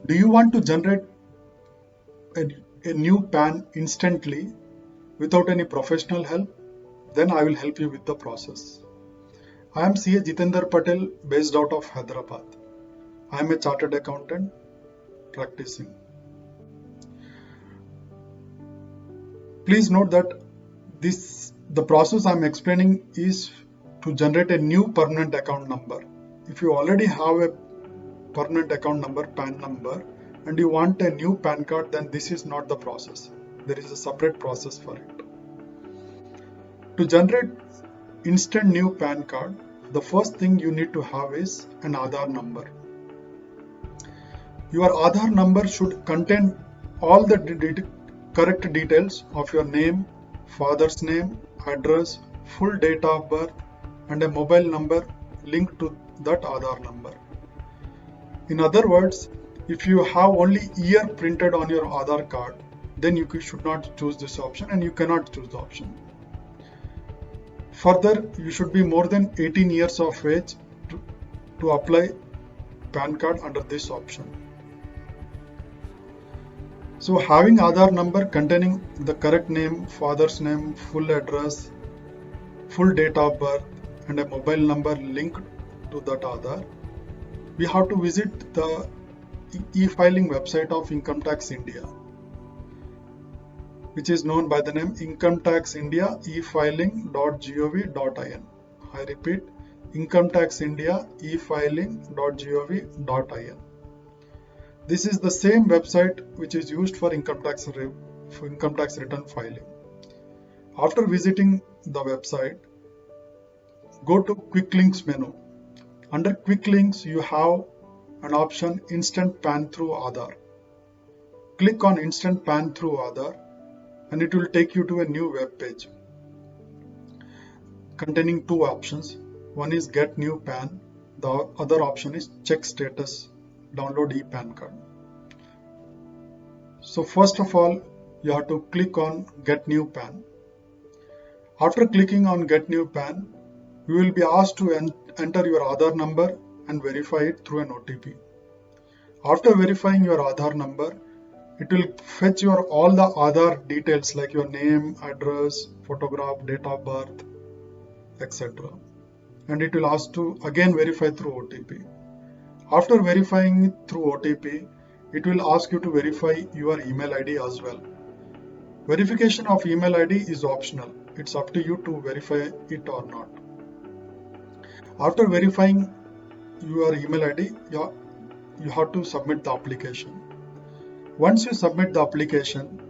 Do you want to generate a new PAN instantly without any professional help? Then I will help you with the process. I am CA Jitender Patel based out of Hyderabad. I am a chartered accountant practicing. Please note that the process I am explaining is to generate a new permanent account number. If you already have a permanent account number, PAN number, and you want a new PAN card, then this is not the process. There is a separate process for it. To generate instant new PAN card, the first thing you need to have is an Aadhaar number. Your Aadhaar number should contain all the correct details of your name, father's name, address, full date of birth, and a mobile number linked to that Aadhaar number. In other words, if you have only year printed on your Aadhaar card, then you should not choose this option and you cannot choose the option. Further, you should be more than 18 years of age to apply PAN card under this option. So having Aadhaar number containing the correct name, father's name, full address, full date of birth, and a mobile number linked to that Aadhaar, we have to visit the e-filing website of Income Tax India, which is known by the name Income Tax India efiling.gov.in. I repeat, Income Tax India efiling.gov.in. This is the same website which is used for income tax return filing. After visiting the website, go to Quick Links menu. Under Quick Links, you have an option Instant PAN through Aadhaar. Click on Instant PAN through Aadhaar and it will take you to a new web page containing two options. One is Get New PAN. The other option is Check Status, Download ePAN card. So first of all, you have to click on Get New PAN. After clicking on Get New PAN, you will be asked to enter your Aadhaar number and verify it through an OTP. After verifying your Aadhaar number, it will fetch all the Aadhaar details like your name, address, photograph, date of birth, etc. And it will ask to again verify through OTP. After verifying it through OTP, it will ask you to verify your email ID as well. Verification of email ID is optional. It's up to you to verify it or not. After verifying your email ID, you have to submit the application. Once you submit the application,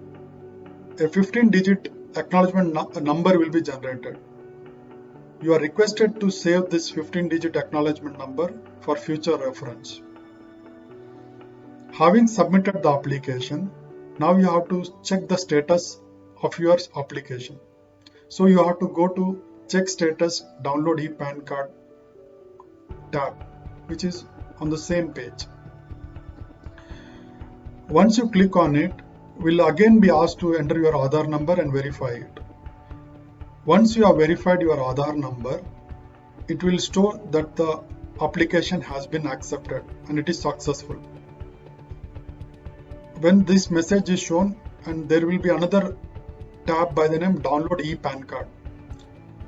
a 15-digit acknowledgement number will be generated. You are requested to save this 15-digit acknowledgement number for future reference. Having submitted the application, now you have to check the status of your application. So you have to go to Check Status, Download ePAN card tab, which is on the same page. Once you click on it, you will again be asked to enter your Aadhaar number and verify it. Once you have verified your Aadhaar number, it will show that the application has been accepted and it is successful. When this message is shown, and there will be another tab by the name Download ePAN card.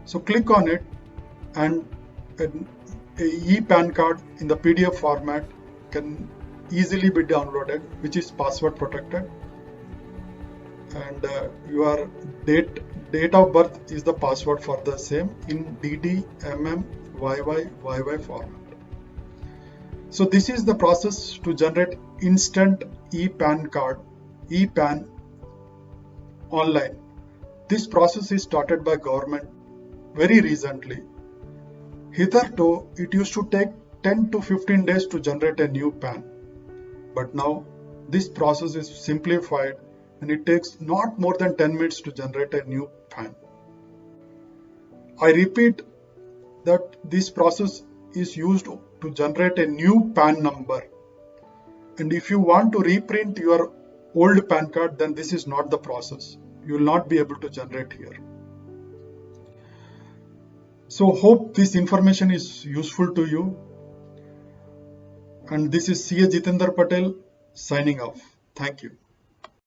So click on it and an ePAN card in the PDF format can easily be downloaded, which is password protected, and your date of birth is the password for the same in DD, MM, YY format. So this is the process to generate instant ePAN card, ePAN online. This process is started by government very recently. Hitherto, it used to take 10 to 15 days to generate a new PAN. But now this process is simplified and it takes not more than 10 minutes to generate a new PAN. I repeat that this process is used to generate a new PAN number. And if you want to reprint your old PAN card, then this is not the process. You will not be able to generate here. So hope this information is useful to you. And this is CA Jitender Patel, signing off. Thank you.